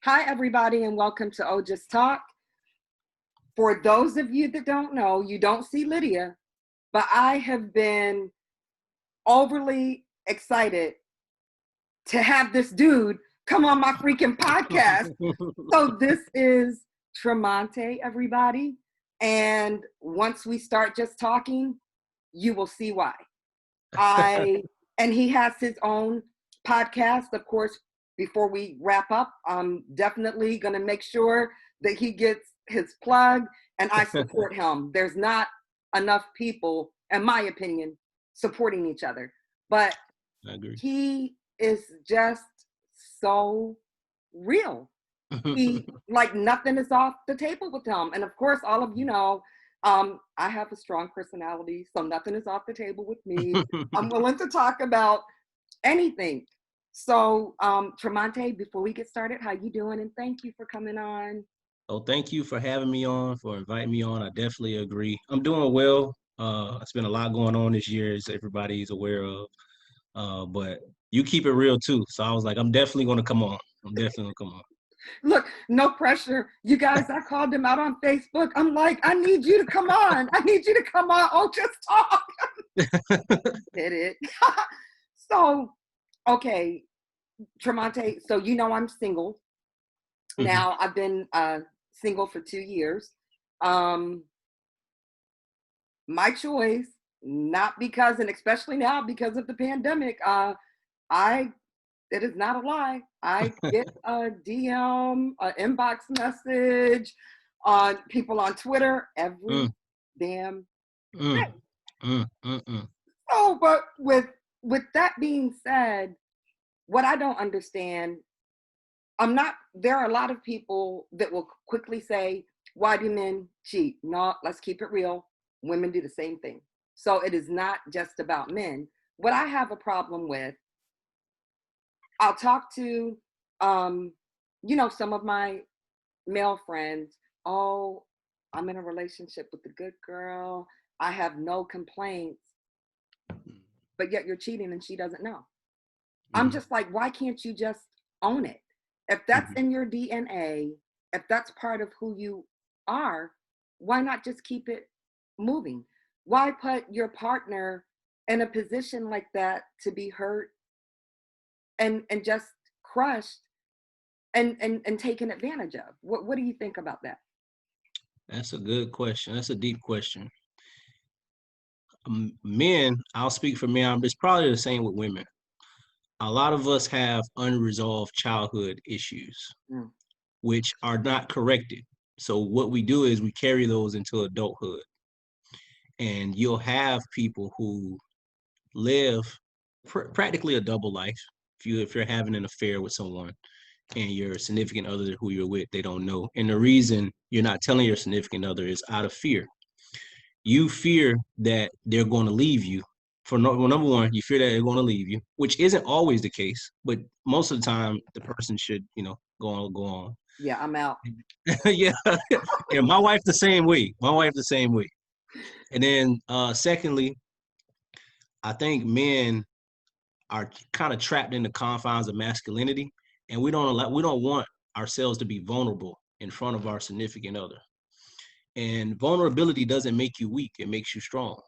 Hi, everybody, and welcome to OJT Talk. For those of you that don't know, you don't see Lydia, but I have been overly excited to have this dude come on my freaking podcast. So this is Tromonte, everybody. And once we start just talking, you will see why. And he has his own podcast, of course. Before we wrap up, I'm definitely going to make sure that he gets his plug and I support him. There's not enough people, in my opinion, supporting each other. But I agree. He is just so real. He, like, nothing is off the table with him. And of course, all of you know, I have a strong personality, so nothing is off the table with me. I'm willing to talk about anything. So, Tromonte, before we get started, how you doing? And thank you for coming on. Oh, thank you for having me on, for inviting me on. I definitely agree. I'm doing well. It's been a lot going on this year, as everybody's aware of. But you keep it real too. So I was like, I'm definitely going to come on. I'm definitely going to come on. Look, no pressure. You guys, I called him out on Facebook. I'm like, I need you to come on. I need you to come on. Oh, just talk. Hit it. So, okay, Tromonte, so you know I'm single. Now, I've been single for 2 years. My choice, not because, and especially now because of the pandemic, it is not a lie. I get a DM, an inbox message on people on Twitter every damn day. So, but with that being said, what I don't understand, there are a lot of people that will quickly say, why do men cheat? No, let's keep it real. Women do the same thing. So it is not just about men. What I have a problem with, I'll talk to, some of my male friends. Oh, I'm in a relationship with a good girl. I have no complaints. But yet you're cheating and she doesn't know. I'm just like, why can't you just own it? If that's in your DNA, if that's part of who you are, why not just keep it moving? Why put your partner in a position like that to be hurt and just crushed and taken advantage of? What do you think about that? That's a good question. That's a deep question. Men, I'll speak for men. It's probably the same with women. A lot of us have unresolved childhood issues, which are not corrected. So what we do is we carry those into adulthood. And you'll have people who live practically a double life. If you're having an affair with someone and your significant other who you're with, they don't know. And the reason you're not telling your significant other is out of fear. You fear that they're going to leave you. Number one, you fear that they're going to leave you, which isn't always the case, but most of the time the person should, go on. Yeah, I'm out. Yeah. And my wife the same way. And then secondly, I think men are kind of trapped in the confines of masculinity, and we don't want ourselves to be vulnerable in front of our significant other. And vulnerability doesn't make you weak, it makes you strong.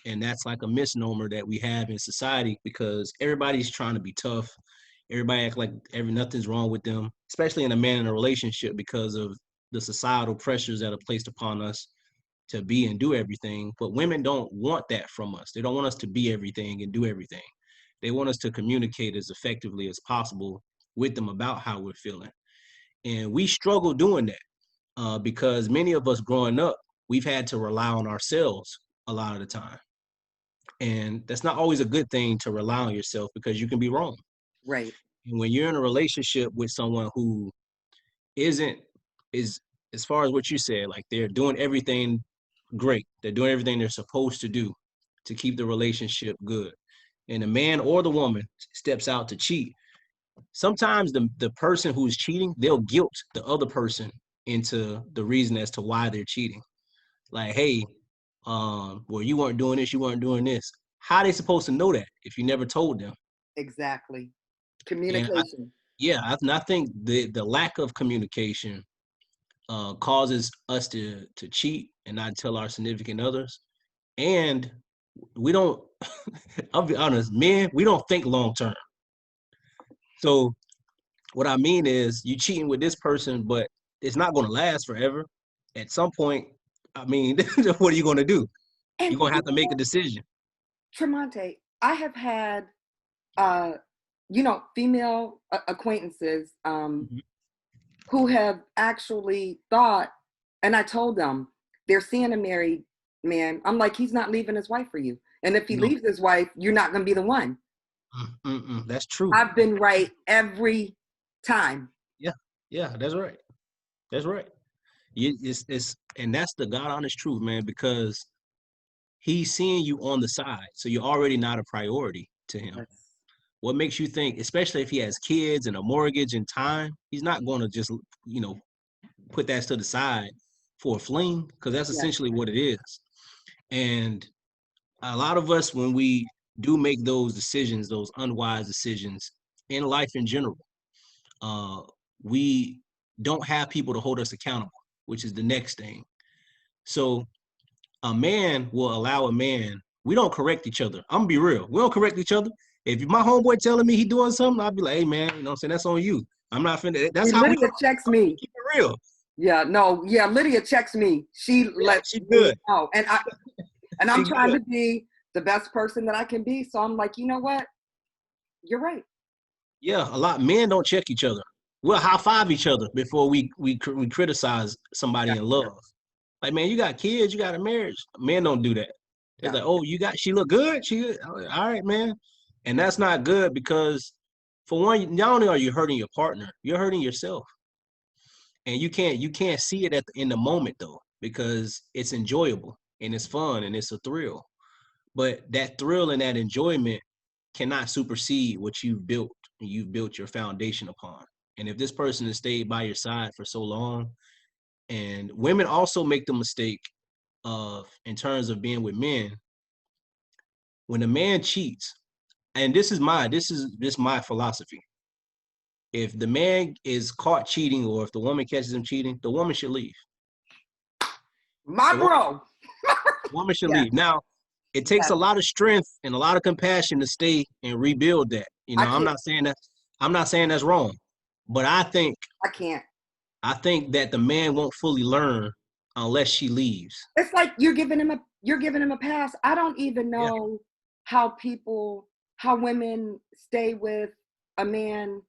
And that's like a misnomer that we have in society because everybody's trying to be tough. Everybody act like nothing's wrong with them, especially in a man in a relationship because of the societal pressures that are placed upon us to be and do everything. But women don't want that from us. They don't want us to be everything and do everything. They want us to communicate as effectively as possible with them about how we're feeling. And we struggle doing that because many of us growing up, we've had to rely on ourselves a lot of the time. And that's not always a good thing to rely on yourself because you can be wrong. Right. And when you're in a relationship with someone who is, as far as what you said, like they're doing everything great, they're doing everything they're supposed to do to keep the relationship good, and the man or the woman steps out to cheat, sometimes the person who's cheating, they'll guilt the other person into the reason as to why they're cheating. Like, hey, well, you weren't doing this, you weren't doing this. How are they supposed to know that if you never told them? Exactly. Communication. Yeah, I think the lack of communication causes us to cheat and not tell our significant others. And we don't, I'll be honest, men, we don't think long term. So what I mean is you cheating with this person, but it's not going to last forever. At some point, I mean, what are you going to do? And You're going to have to make a decision. Tremonte, I have had, uh, female acquaintances Mhm. who have actually thought, and I told them, they're seeing a married man. I'm like, he's not leaving his wife for you. And if he No, leaves his wife, you're not going to be the one. that's true. I've been right every time. Yeah, yeah, that's right. That's right. And that's the God honest truth, man, because he's seeing you on the side, so you're already not a priority to him. Yes. What makes you think, especially if he has kids and a mortgage and time, he's not going to just, put that to the side for a fling, because that's Yes. essentially what it is. And a lot of us, when we do make those decisions, those unwise decisions in life in general, uh, we don't have people to hold us accountable, which is the next thing. So a man will allow a man. We don't correct each other. I'm gonna be real. We don't correct each other. If my homeboy telling me he doing something, I'll be like, hey man, you know what I'm saying? That's on you. I'm not finna. That's how we Lydia checks me. keep it real. Yeah, no, yeah, Lydia checks me. She Yeah, lets she me good. know. And I'm She trying good. to be the best person that I can be. So I'm like, you know what? You're right. Yeah, a lot men don't check each other. We'll high five each other before we criticize somebody Yeah, in love. Like, man, you got kids, you got a marriage. Men don't do that. They're yeah. like, oh, she look good. She good. All right, man. And that's not good because for one, not only are you hurting your partner, you're hurting yourself. And you can't see it in the moment though, because it's enjoyable and it's fun and it's a thrill. But that thrill and that enjoyment cannot supersede what you've built your foundation upon. And if this person has stayed by your side for so long, and women also make the mistake of, in terms of being with men, when a man cheats, and this is my philosophy. If the man is caught cheating or if the woman catches him cheating, the woman should leave. My The bro. woman should Yes, leave. Now, it takes yes. a lot of strength and a lot of compassion to stay and rebuild that. I I'm can't. not saying that I'm not saying that's wrong, but I can't. I think that the man won't fully learn unless she leaves. It's like you're giving him a pass. I don't even Yeah. know how women stay with a man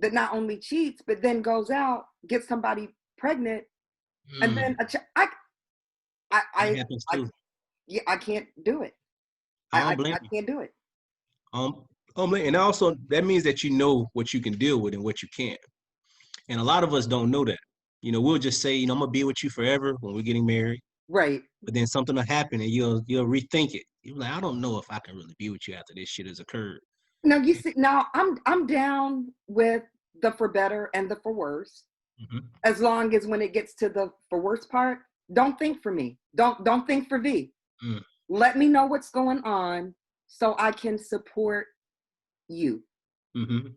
that not only cheats but then goes out, gets somebody pregnant, and then Mm, I that I happens I too. yeah, I can't do it. I I don't I, blame I you. can't do it. And also that means that you know what you can deal with and what you can't. And a lot of us don't know that. We'll just say, I'm gonna be with you forever when we're getting married, Right. but then something will happen and you'll rethink it. You're like, I don't know if I can really be with you after this shit has occurred. Now you see, now I'm down with the for better and the for worse, Mhm. as long as when it gets to the for worse part, don't think for me. Don't think for V. Mm, Let me know what's going on so I can support you. mhm,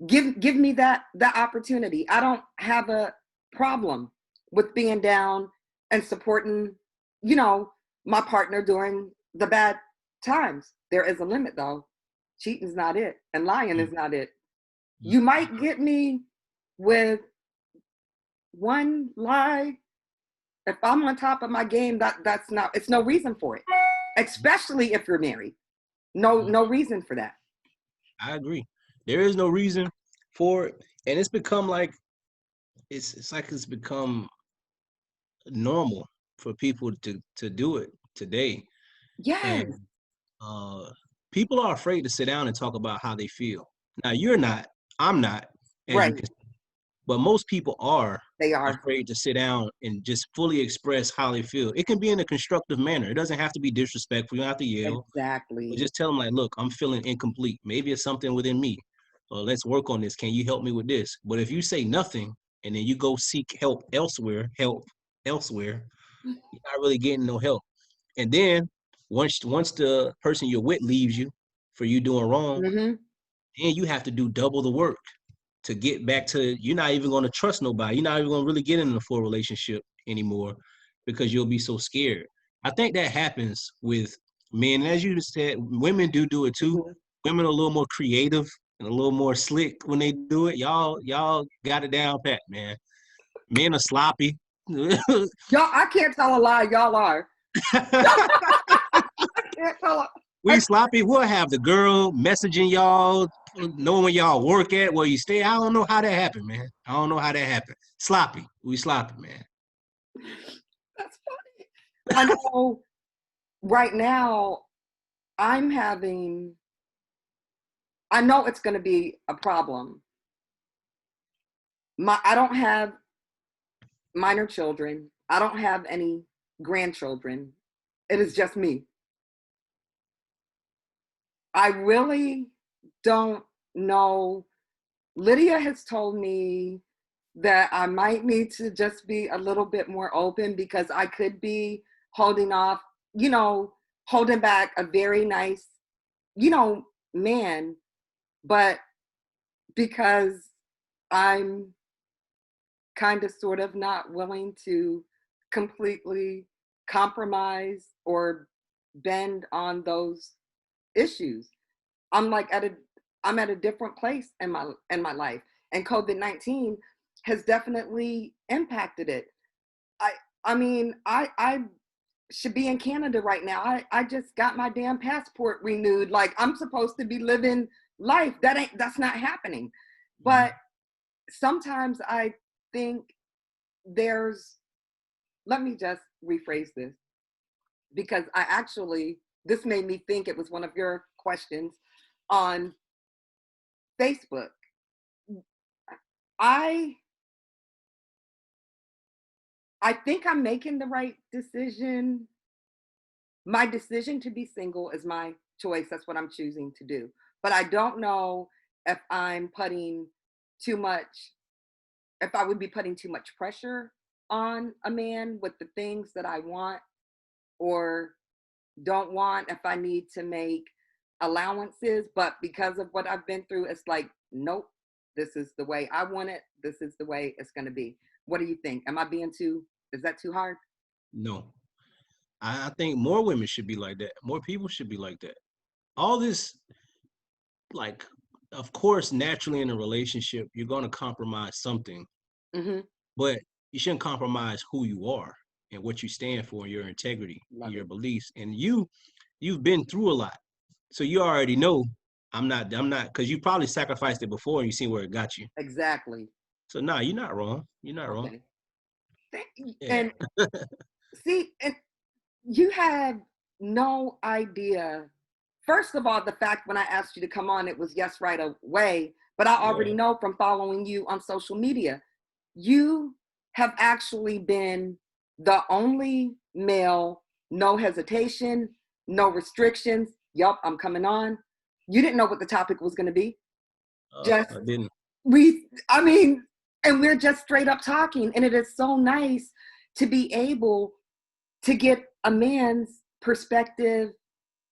Give me that opportunity. I don't have a problem with being down and supporting, you know, my partner during the bad times. There is a limit though. Cheating's not it, and lying mm, is not it. mm. You might get me with one lie. If I'm on top of my game, that's not, it's no reason for it. Especially if you're married. No reason for that. I agree. There is no reason for it, and it's become like it's become normal for people to do it today. And Yes. uh, people are afraid to sit down and talk about how they feel. Now, you're not, I'm not, as you Right. can, but most people are They are. afraid to sit down and just fully express how they feel. It can be in a constructive manner. It doesn't have to be disrespectful. You don't have to yell, but Exactly. just tell them like, look, I'm feeling incomplete. Maybe it's something within me. Let's work on this. Can you help me with this? But if you say nothing and then you go seek help elsewhere, you're not really getting no help. And then once the person you're with leaves you for you doing wrong, Hmm. then you have to do double the work. to get back to, you're not even going to trust nobody. You're not even going to really get into a full relationship anymore because you'll be so scared. I think that happens with men. As you said, women do it too. Mhm. Women are a little more creative and a little more slick when they do it. Y'all got it down pat, man. Men are sloppy. Y'all, I can't tell a lie. Y'all are. I can't tell a We I, sloppy. We'll have the girl messaging y'all, knowing where y'all work at, where you stay. I don't know how that happened, man. I don't know how that happened. Sloppy. We sloppy, man. that's funny. I know right now I'm having, I know it's going to be a problem. I don't have minor children. I don't have any grandchildren. It is just me. I really don't know. Lydia has told me that I might need to just be a little bit more open because I could be holding off, you know, holding back a very nice, man, but because I'm kind of sort of not willing to completely compromise or bend on those issues. I'm like I'm at a different place in my life, and COVID-19 has definitely impacted it. I I mean, I should be in Canada right now. I just got my damn passport renewed. Like I'm supposed to be living life. That's not happening. But sometimes I think there's, let me just rephrase this because this made me think it was one of your questions on Facebook. I I think I'm making the right decision. My decision to be single is my choice. That's what I'm choosing to do. But I don't know if I'm putting too much, if I would be putting too much pressure on a man with the things that I want or don't want, if I need to make allowances. But because of what I've been through, it's like, nope, this is the way I want it. This is the way it's going to be. What do you think? Am I being is that too hard? No. I think more women should be like that. More people should be like that. All this, like, of course, naturally in a relationship, you're going to compromise something, Mm-hmm. but you shouldn't compromise who you are and what you stand for, your integrity and Love your it. beliefs. And you've been through a lot. So you already know I'm not, because you probably sacrificed it before and you see where it got you. Exactly. So nah, you're not wrong. You're not wrong. Okay. Yeah. And see, and you have no idea. First of all, the fact when I asked you to come on, it was yes right away. But I already Yeah. know from following you on social media, you have actually been the only male, no hesitation, no restrictions. Yup, I'm coming on. You didn't know what the topic was going to be. Just, I didn't. I mean, and we're just straight up talking. And it is so nice to be able to get a man's perspective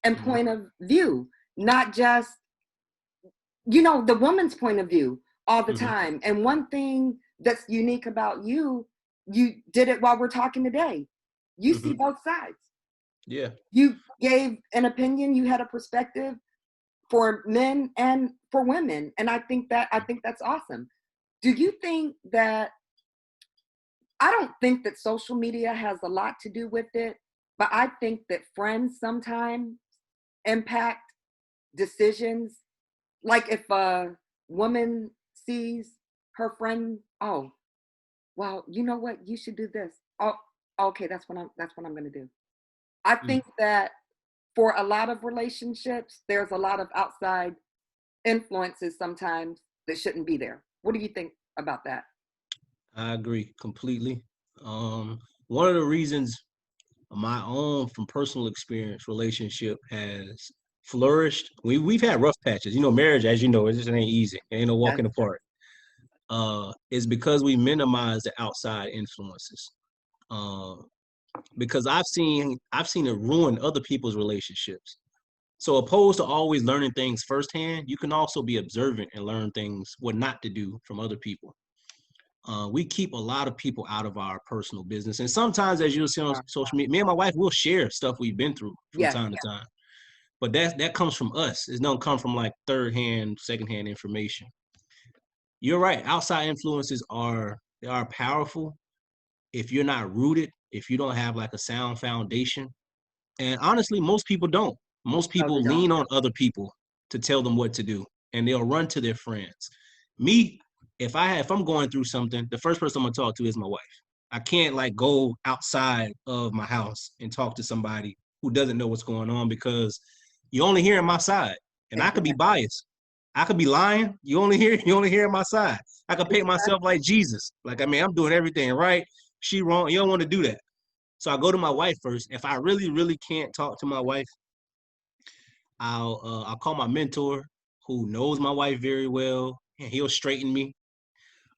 and Mhm. point of view, not just, the woman's point of view all the Mhm. time. And one thing that's unique about you, you did it while we're talking today. You see Mhm. both sides. Yeah. You gave an opinion, you had a perspective for men and for women. And I think that's awesome. Do you think that, I don't think that social media has a lot to do with it, but I think that friends sometimes impact decisions. Like if a woman sees her friend, oh, well, you know what? You should do this. Oh, okay, that's what I'm gonna do. I Mm. think that for a lot of relationships, there's a lot of outside influences sometimes that shouldn't be there. What do you think about that? I agree completely. One of the reasons my own, from personal experience, relationship has flourished. We've had rough patches. Marriage, as you know, it just ain't easy. It ain't no Yes. walking apart. Is because we minimize the outside influences. Uh, because I've seen it ruin other people's relationships. So opposed to always learning things firsthand, you can also be observant and learn things what not to do from other people. We keep a lot of people out of our personal business. And sometimes, as you'll see on social media, me and my wife will share stuff we've been through from Yes. time to time. But that comes from us. It don't come from like third-hand, second-hand information. You're right. Outside influences they are powerful if you're not rooted, if you don't have like a sound foundation. And honestly, most people don't. Most No, they people don't. lean on other people to tell them what to do, and they'll run to their friends. Me, if I'm going through something, the first person I'm gonna talk to is my wife. I can't like go outside of my house and talk to somebody who doesn't know what's going on because you only hearing my side, and I could be Exactly. biased. I could be lying. You only hear my side. I could paint myself like Jesus. Like I mean, I'm doing everything right. She wrong. You don't want to do that. So I go to my wife first. If I really, really can't talk to my wife, I'll call my mentor who knows my wife very well, and he'll straighten me.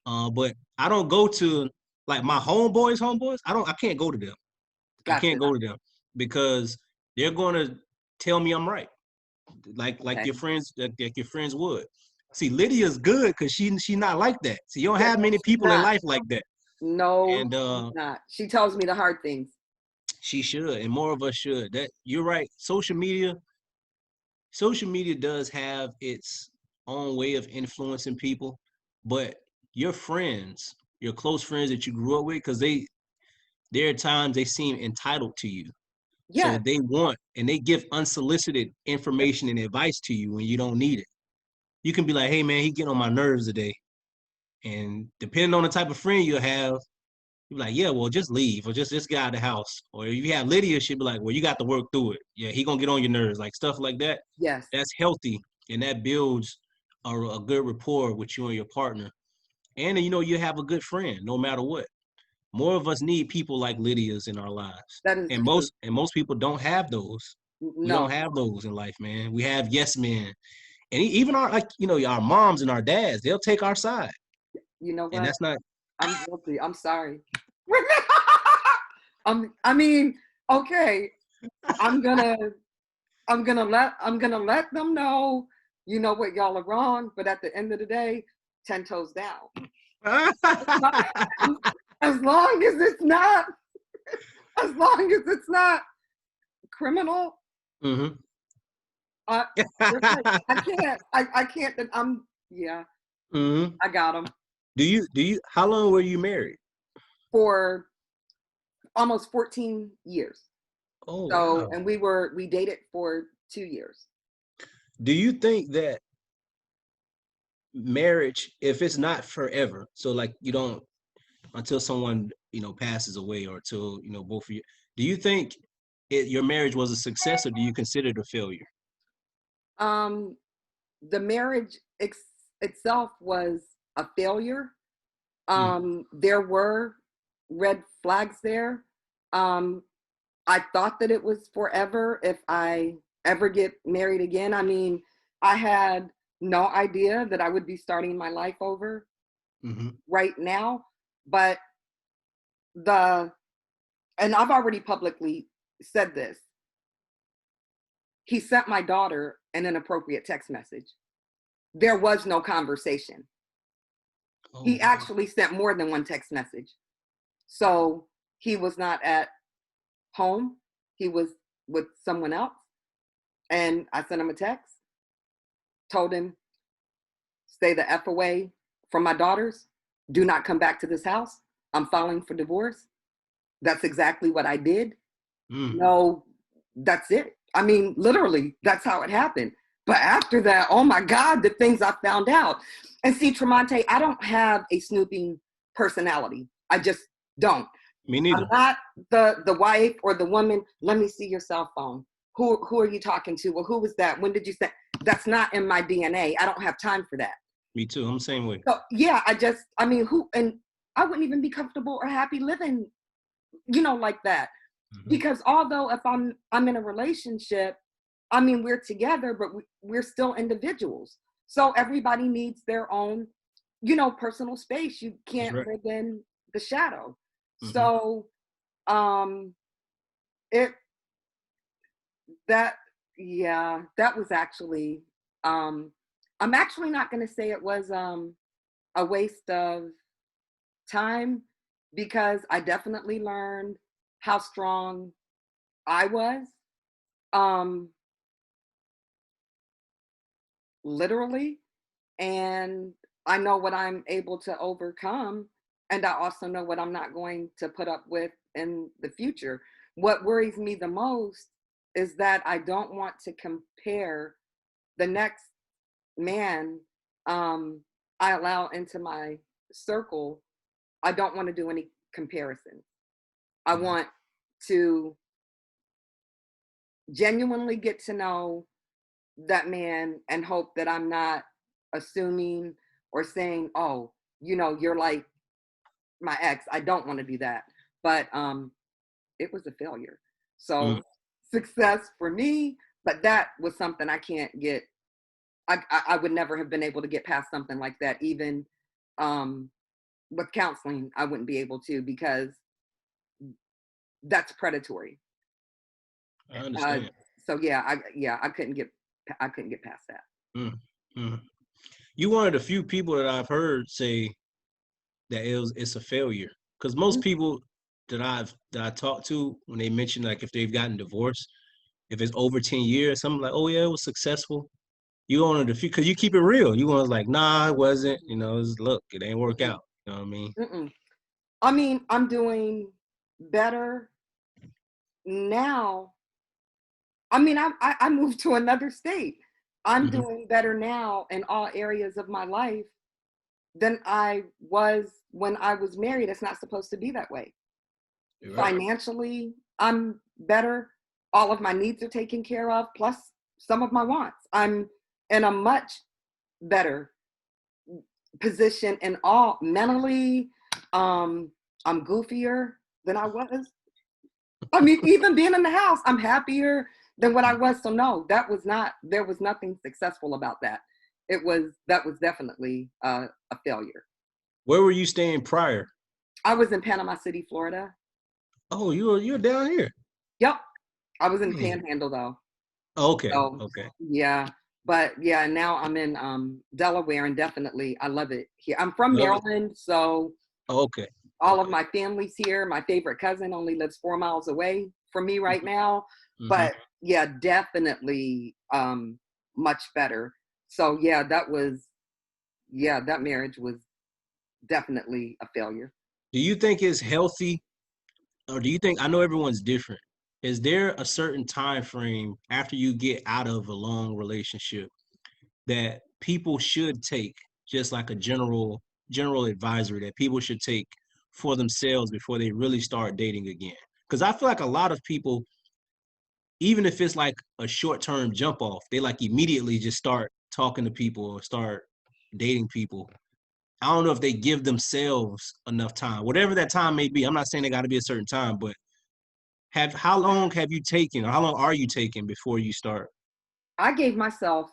But I don't go to like my homeboys. I can't go to them. I Gotcha. can't go to them because they're gonna tell me I'm right, like Okay. like your friends would. See, Lydia's good because she not like that. See, you don't Yeah, have no, many she's people in not. life like that, No, and she's not. She tells me the hard things. she should, and more of us should. That you're right. Social media does have its own way of influencing people, but your friends, your close friends that you grew up with, because there are times they seem entitled to you. So Yes. they want and they give unsolicited information and advice to you when you don't need it. You can be like, hey man, he getting on my nerves today. And depending on the type of friend you have, you're like, yeah, well, just leave or just get out of the house. Or if you have Lydia, she'd be like, well, you got to work through it. Yeah, he gonna get on your nerves, like stuff like that. Yes. That's healthy and that builds a good rapport with you and your partner. And you know, you have a good friend no matter what. More of us need people like Lydia's in our lives. That is And true. most people don't have those. We don't No. have those in life, man. We have yes men. And even our like, you know, our moms and our dads, they'll take our side. You know And what? that's not I'm guilty. I'm sorry. I mean, okay. I'm gonna I'm gonna let them know, you know what, y'all are wrong, but at the end of the day, 10 toes down. As long as it's not, as long as it's not criminal, hmm uh, you're right. I can't, yeah, hmm I got them how long were you married? for almost 14 years. Oh So, wow. and we dated for 2 years. Do you think that marriage, if it's not forever, so like you don't until someone, you know, passes away or until, you know, both of you, do you think your marriage was a success or do you consider it a failure? Um, the marriage itself was a failure. Mm, There were red flags there. Um, I thought that it was forever if I ever get married again. I mean, I had no idea that I would be starting my life over hmm right now, but the and I've already publicly said this. He sent my daughter an inappropriate text message. There was no conversation. Oh He wow. actually sent more than one text message. So he was not at home. He was with someone else. And I sent him a text, told him, stay the F away from my daughters. Do not come back to this house. I'm filing for divorce. That's exactly what I did. Mm. No, that's it. I mean, literally, that's how it happened. But after that, oh my God, the things I found out. And see, Tremonte, I don't have a snooping personality. I just don't. Me I'm neither. not the wife or the woman. Let me see your cell phone. Who are you talking to? Well, who was that? When did you say? That's not in my DNA. I don't have time for that. Me too. I'm the same way. So yeah, I mean, who? And I wouldn't even be comfortable or happy living, like that. hmm Because although if I'm in a relationship, I mean, we're together, but we're still individuals. So everybody needs their own, personal space. You That's can't right. live in the shadow. hmm So um it that Yeah, that was actually, I'm actually not going to say it was a waste of time, because I definitely learned how strong I was, um, literally, and I know what I'm able to overcome, and I also know what I'm not going to put up with in the future. What worries me the most is that I don't want to compare the next man I allow into my circle. I don't want to do any comparisons. I Mhm. want to genuinely get to know that man and hope that I'm not assuming or saying, oh, you're like my ex. I don't want to do that. But it was a failure. Mm. So success for me, but that was something I can't get. I would never have been able to get past something like that, even um, with counseling. I wouldn't be able to, because that's predatory. I Uh, understand. so yeah, I couldn't get past that. Mm. Mm. You one of the few people that I've heard say that it's a failure. Because most Mhm. people that I talk to, when they mention like if they've gotten divorced, if it's over 10 years, something like, oh yeah, it was successful. You one of the few, because you keep it real. You want like, nah, it wasn't. Look, it ain't work Mm-mm, out. You know what I mean? mm-mm. I mean, I'm doing better now. I mean, I moved to another state. I'm Hmm. doing better now in all areas of my life than I was when I was married. It's not supposed to be that way. You're right. Financially, I'm better. All of my needs are taken care of, plus some of my wants. I'm in a much better position in all mentally. Um, I'm goofier than I was. I mean, even being in the house, I'm happier than what I was. So no, there was nothing successful about that. That was definitely a failure. Where were you staying prior? I was in Panama City, Florida. Oh, you're down here. Yep. I was in the Man. Panhandle though. Okay, So okay. yeah, but yeah, now I'm in Delaware, and definitely I love it here. I'm from Love it. Maryland, so Okay, all of okay. my family's here. My favorite cousin only lives 4 miles away from me right now, Hmm. but yeah, definitely much better. So yeah, that marriage was definitely a failure. Do you think it's healthy, or do you think, I know everyone's different. Is there a certain time frame after you get out of a long relationship that people should take, just like a general advisory that people should take for themselves before they really start dating again? Because I feel like a lot of people, even if it's like a short-term jump off, they like immediately just start talking to people or start dating people. I don't know if they give themselves enough time, whatever that time may be. I'm not saying they got to be a certain time, but how long have you taken, or how long are you taking before you start? I gave myself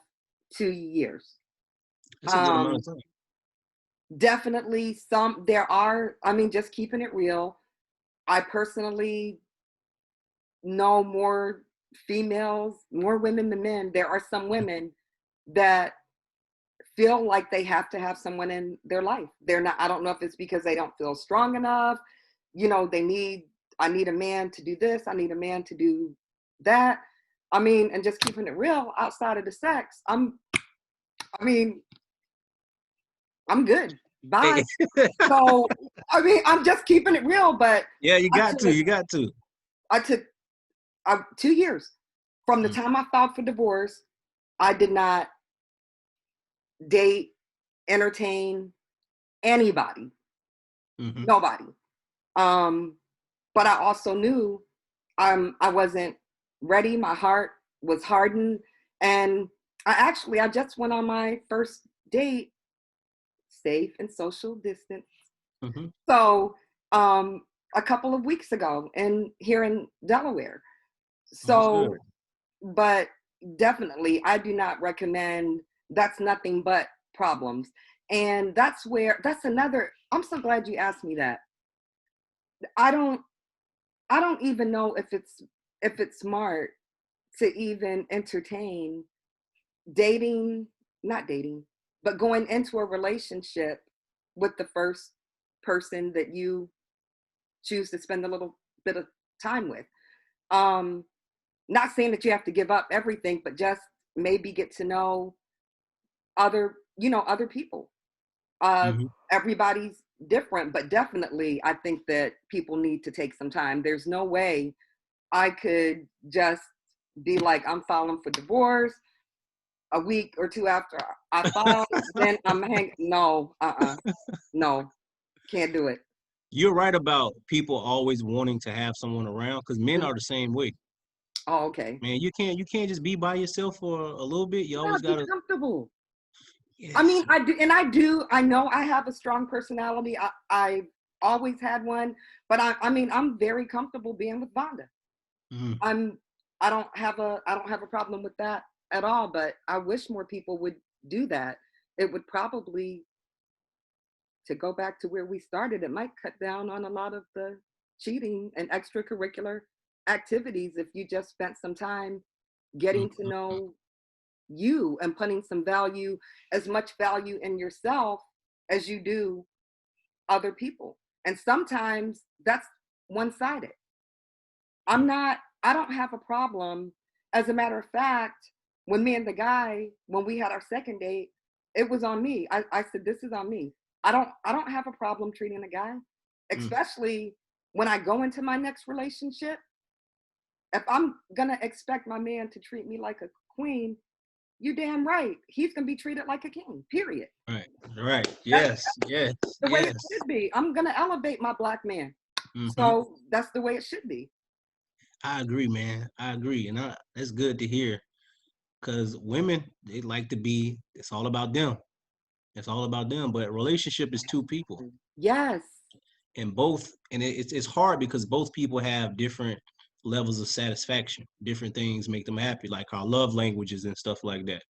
2 years. That's a good amount Um, of time. definitely there are, I mean, just keeping it real. I personally know more women than men. There are some women that feel like they have to have someone in their life. They're not, I don't know if it's because they don't feel strong enough. I need a man to do this, I need a man to do that. I mean, and just keeping it real, outside of the sex, I mean, I'm good. Hey, Bye. So, I mean, I'm just keeping it real, but yeah, you I got to, took, you got to. I took 2 years from the Mm, time I filed for divorce. I did not date, entertain anybody, mhm. nobody. Um, but I also knew I wasn't ready. My heart was hardened, and I just went on my first date, safe and social distance. Mhm. So a couple of weeks ago, and here in Delaware. Understood. So, but definitely, I do not recommend. That's nothing but problems, and that's another. I'm so glad you asked me that. I don't I don't even know if it's smart to even entertain dating, not dating, but going into a relationship with the first person that you choose to spend a little bit of time with. Um, Not saying that you have to give up everything, but just maybe get to know other people. Hmm. Everybody's different, but definitely I think that people need to take some time. There's no way I could just be like, I'm filing for divorce a week or two after I filed, then I'm hanging. No, no, can't do it. You're right about people always wanting to have someone around because men Mm. are the same way. Oh, okay. Man, you can't just be by yourself for a little bit. You Yeah, always be gotta. comfortable. I Yes. mean, I do, and I do. I know I have a strong personality. I've always had one, but I mean, I'm very comfortable being with Vonda. Mhm. I'm. I don't have a problem with that at all. But I wish more people would do that. It would probably, to go back to where we started, it might cut down on a lot of the cheating and extracurricular activities if you just spent some time getting to Mhm. know you and putting some value, as much value in yourself as you do other people. And sometimes that's one sided. I don't have a problem. As a matter of fact, when me and the guy, when we had our second date, it was on me. I said, this is on me. I don't have a problem treating a guy, Mm. especially when I go into my next relationship. If I'm gonna expect my man to treat me like a queen, you damn right. He's gonna be treated like a king. Period. Right. Right. That's Yes. Yes. the way it Yes. should be. I'm gonna elevate my black man. Hmm. So that's the way it should be. I agree, man. I agree, and that's good to hear because women they like to be. It's all about them. It's all about them. But relationship is two people, Yes. and it's hard because both people have different levels of satisfaction. Different things make them happy, like our love languages and stuff like that.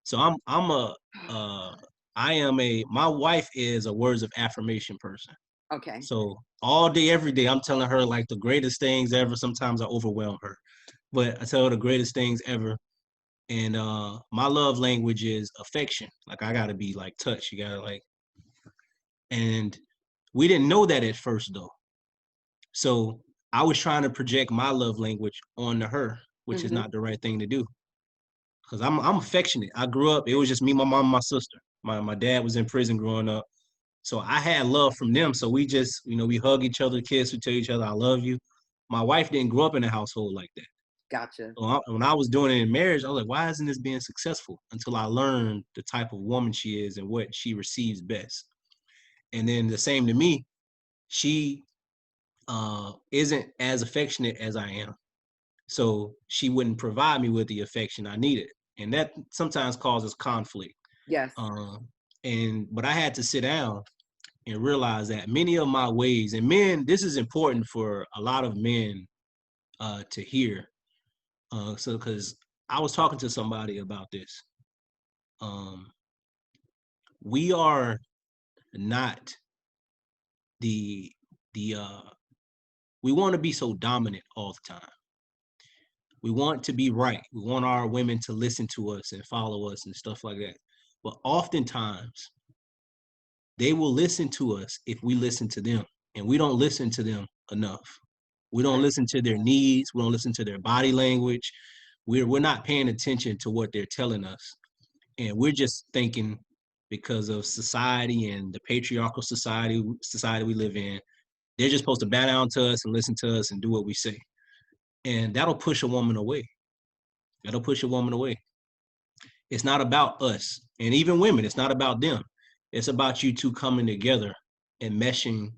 So uh I am a my wife is a words of affirmation person. Okay. So all day, every day, I'm telling her like the greatest things ever. Sometimes I overwhelm her, but I tell her the greatest things ever. And my love language is affection. Like I gotta be like touch. You gotta like, and we didn't know that at first though. So I was trying to project my love language onto her, which is Hmm. not the right thing to do. Cause I'm affectionate. I grew up. It was just me, my mom, and my sister. My dad was in prison growing up. So I had love from them. So we just, we hug each other, kiss, we tell each other, I love you. My wife didn't grow up in a household like that. Gotcha. So when I was doing it in marriage, I was like, why isn't this being successful? Until I learned the type of woman she is and what she receives best. And then the same to me, she isn't as affectionate as I am. So she wouldn't provide me with the affection I needed. And that sometimes causes conflict. Yes. Um, but I had to sit down and realize that many of my ways, and men, this is important for a lot of men to hear. So, because I was talking to somebody about this, um, we are not the the we want to be so dominant all the time. We want to be right. We want our women to listen to us and follow us and stuff like that. But oftentimes, they will listen to us if we listen to them, and we don't listen to them enough. We don't Right. listen to their needs. We don't listen to their body language. We're not paying attention to what they're telling us, and we're just thinking because of society and the patriarchal society we live in, they're just supposed to bow down to us and listen to us and do what we say, and that'll push a woman away. That'll push a woman away. It's not about us, and even women. It's not about them. It's about you two coming together and meshing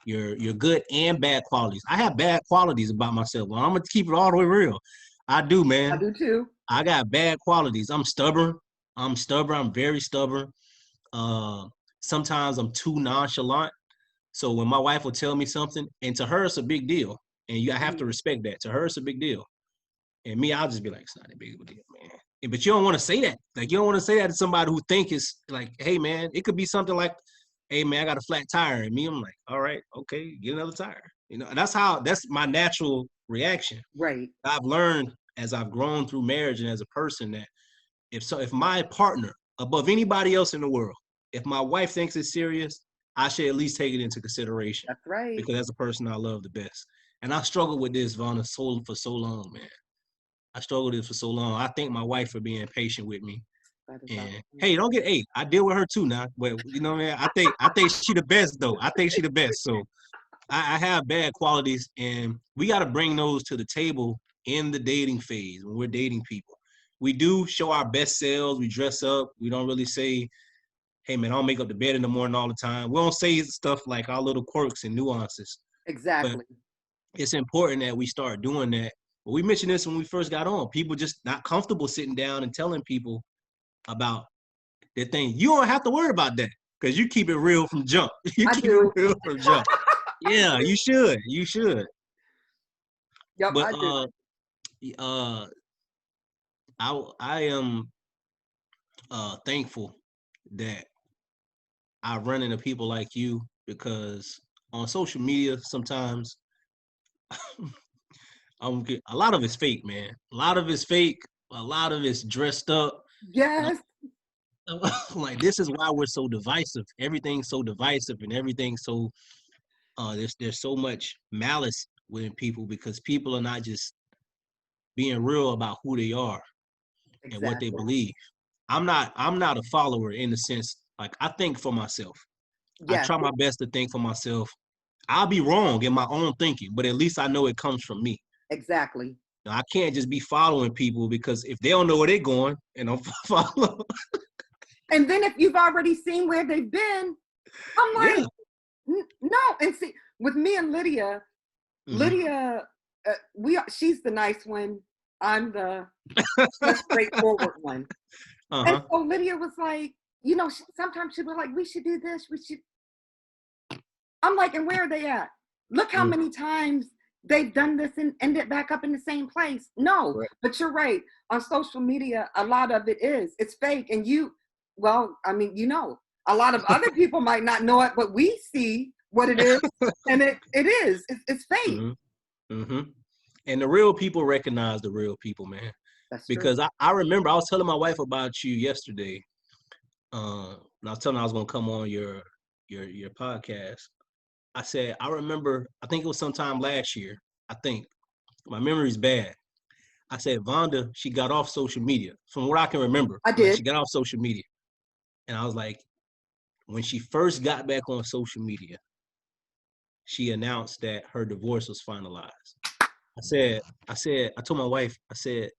your good and bad qualities. I have bad qualities about myself. Well, I'm gonna keep it all the way real. I do, I man. do too. I got bad qualities. I'm stubborn. I'm stubborn. I'm very stubborn. Uh, Sometimes I'm too nonchalant. So when my wife will tell me something, and to her it's a big deal, and I have Mhm. to respect that. To her it's a big deal, and me, I'll just be like, it's not a big of a deal, man. But you don't want to say that. Like you don't want to say that to somebody who think it's like, hey man, it could be something like, hey man, I got a flat tire. And me, I'm like, all right, okay, get another tire. And that's my natural reaction. Right. I've learned as I've grown through marriage and as a person, that if my partner, above anybody else in the world, if my wife thinks it's serious, I should at least take it into consideration, That's right. because that's the person I love the best. And I struggled with this, Vonna, for so long, man. I struggled with it for so long. I thank my wife for being patient with me. That is And awesome. hey, don't get I deal with her too now. But you know, man, I think she the best though. I think she the best. So I have bad qualities, and we got to bring those to the table in the dating phase when we're dating people. We do show our best selves. We dress up. We don't really say, hey, man, I don't make up the bed in the morning all the time. We don't say stuff like our little quirks and nuances. But Exactly. it's important that we start doing that. But we mentioned this when we first got on. People just not comfortable sitting down and telling people about their thing. You don't have to worry about that because you keep it real from jump. You I keep it do. real from jump. Yeah, you should. You should. Yep, But I do. uh, I am thankful that I run into people like you, because on social media sometimes a lot of it's fake, man. A lot of it's fake. A lot of it's dressed up. And Yes. I'm like, this is why we're so divisive. Everything's so divisive, and everything's so there's so much malice within people, because people are not just being real about who they are and what they Exactly. believe. I'm not a follower in the sense, like, I think for myself. I Yes. try my best to think for myself. I'll be wrong in my own thinking, but at least I know it comes from me. Exactly. Now, I can't just be following people, because if they don't know where they're going and don't follow, And then if you've already seen where they've been, I'm yeah. like, no. And see, with me and Lydia, Mm-hmm. she's the nice one. I'm the straightforward one. And Uh-huh. so Lydia was like, sometimes she'd be like, we should do this. We should. I'm like, and where are they at? Look how Mm, many times they've done this and ended back up in the same place. No, right. but you're right. On social media, a lot of it it's fake. And well, I mean, a lot of other people might not know it, but we see what it is. And it is. It's fake. Mm-hmm. Mm-hmm. And the real people recognize the real people, man. That's true. Because I remember I was telling my wife about you yesterday. And I was telling her I was gonna come on your podcast. I said, I remember, I think it was sometime last year. I think my memory's bad. I said, Vonda, she got off social media. From what I can remember, I like, she did. got off social media. And I was like, when she first got back on social media, she announced that her divorce was finalized. I told my wife, I said,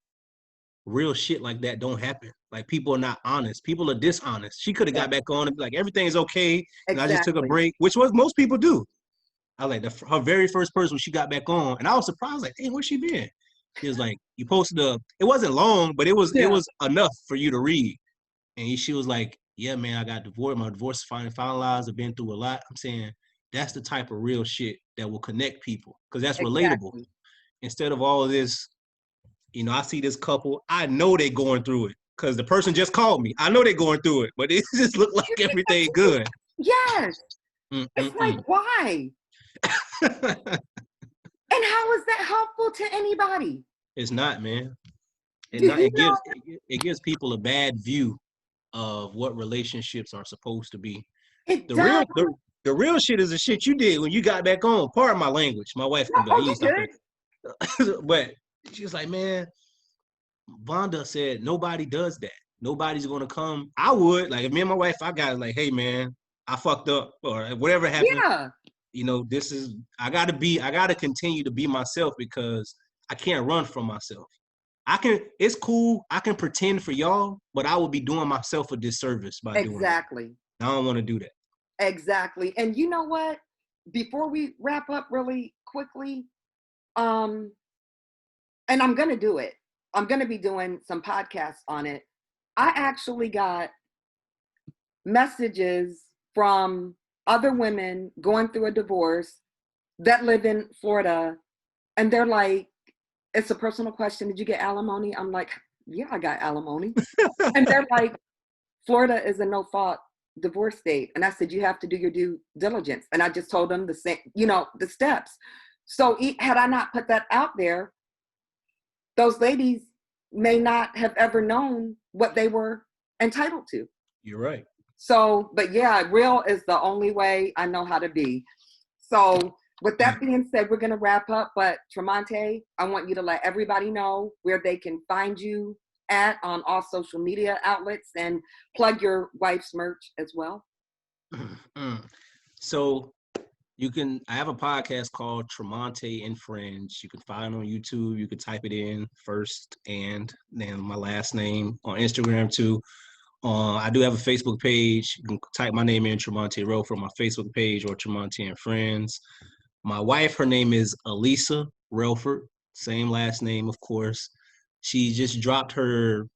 real shit like that don't happen. Like, people are not honest. People are dishonest. She could have got Yes, back on and be like, everything's okay. And I just took a exactly. break, which was most people do. I like her very first person when she got back on, and I was surprised, like, hey, where's she been? She was like, you posted it wasn't long, but it was Yeah, enough for you to read. And she was like, yeah, man, I got divorced. My divorce is finally finalized. I've been through a lot. I'm saying that's the type of real shit that will connect people, because that's relatable. exactly. Instead of all of this, I see this couple, I know they're going through it because the person just called me. I know they're going through it, but it just looked like You think everything that's good. yes. It's like, Mm-mm-mm. why? And how is that helpful to anybody? It's not, man. Do you know? It gives people a bad view of what relationships are supposed to be. It The does. real the real shit is the shit you did when you got back on. Pardon my language. My wife No, gonna be like, oh, you need you to stop good. that. But she was like, man, Vonda said nobody does that. Nobody's gonna come. I would, like, if me and my wife, I got like, hey man, I fucked up or whatever happened. Yeah, I gotta continue to be myself, because I can't run from myself. It's cool, I can pretend for y'all, but I would be doing myself a disservice by doing that. exactly. I don't want to do that. Exactly. And you know what? Before we wrap up really quickly, um, and I'm gonna do it. I'm gonna be doing some podcasts on it. I actually got messages from other women going through a divorce that live in Florida, and they're like, it's a personal question. Did you get alimony? I'm like, yeah, I got alimony. And they're like, Florida is a no fault divorce state. And I said, you have to do your due diligence. And I just told them the same, the steps. So had I not put that out there, those ladies may not have ever known what they were entitled to. You're right. So, but yeah, real is the only way I know how to be. So, with that being said, we're going to wrap up. But Tromonte, I want you to let everybody know where they can find you at on all social media outlets, and plug your wife's merch as well. So I have a podcast called Tromonte and Friends. You can find it on YouTube. You can type it in first and then my last name on Instagram too. I do have a Facebook page. You can type my name in, Tromonte Relford, my Facebook page, or Tromonte and Friends. My wife, her name is Alissa Relford, same last name, of course. She just dropped her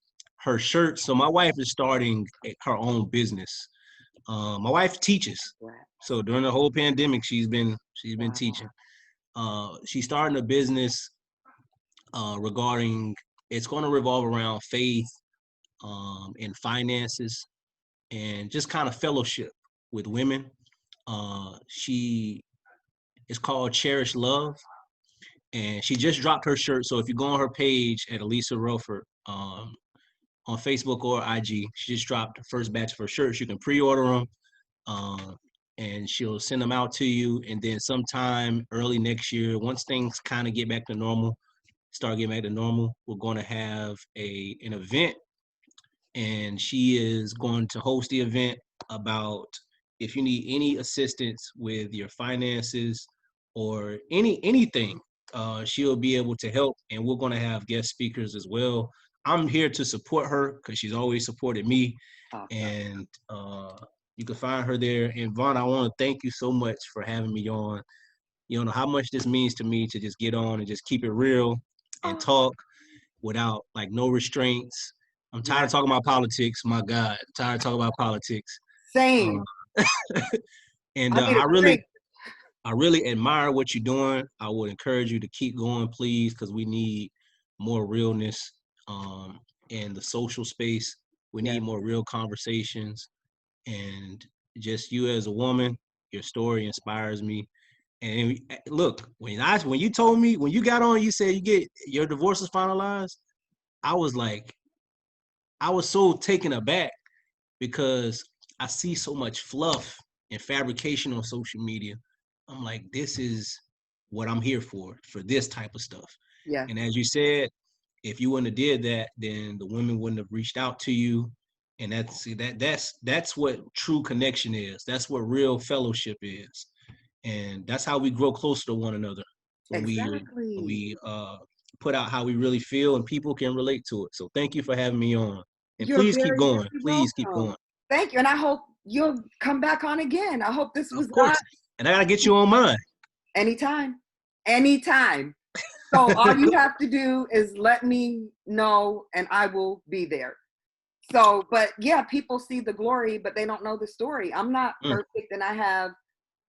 shirt. So my wife is starting her own business. My wife teaches. So during the whole pandemic, she's been teaching. She's starting a business regarding, it's going to revolve around faith and finances and just kind of fellowship with women. She is called Cherish Love, and she just dropped her shirt. So if you go on her page at Alissa Relford on Facebook or IG, she just dropped the first batch of her shirts. You can pre-order them, and she'll send them out to you. And then sometime early next year, once things kind of get back to normal, we're going to have an event, and she is going to host the event about if you need any assistance with your finances or anything, she'll be able to help, and we're going to have guest speakers as well. I'm here to support her because she's always supported me. Awesome. And you can find her there. And Vaughn, I want to thank you so much for having me on. You know how much this means to me to just get on and just keep it real and talk without like no restraints. I'm tired of talking about politics. My God, I'm tired of talking about politics. Same. And I really admire what you're doing. I would encourage you to keep going, please, because we need more realness in the social space. We need more real conversations. And just you as a woman, your story inspires me. And look, when you told me, when you got on, you said you get your divorce is finalized, I was so taken aback because I see so much fluff and fabrication on social media. I'm like, this is what I'm here for this type of stuff. Yeah. And as you said, if you wouldn't have did that, then the women wouldn't have reached out to you. And that's what true connection is. That's what real fellowship is. And that's how we grow closer to one another. When we put out how we really feel and people can relate to it. So thank you for having me on. And please keep going. Please keep going. Thank you. And I hope you'll come back on again. I hope this was of course. And I gotta get you on mine. Anytime. So all you have to do is let me know and I will be there. So, but yeah, people see the glory, but they don't know the story. I'm not perfect, and I have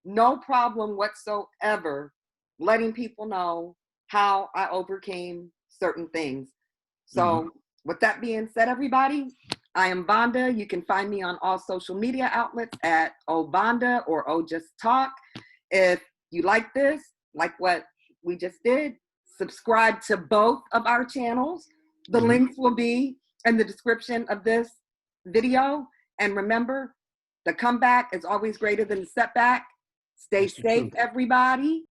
no problem whatsoever letting people know how I overcame certain things. So with that being said, everybody, I am Vonda. You can find me on all social media outlets at Vonda or Just Talk. If you like this, like what we just did, subscribe to both of our channels. The links will be in the description of this video. And remember, the comeback is always greater than the setback. Stay safe, everybody.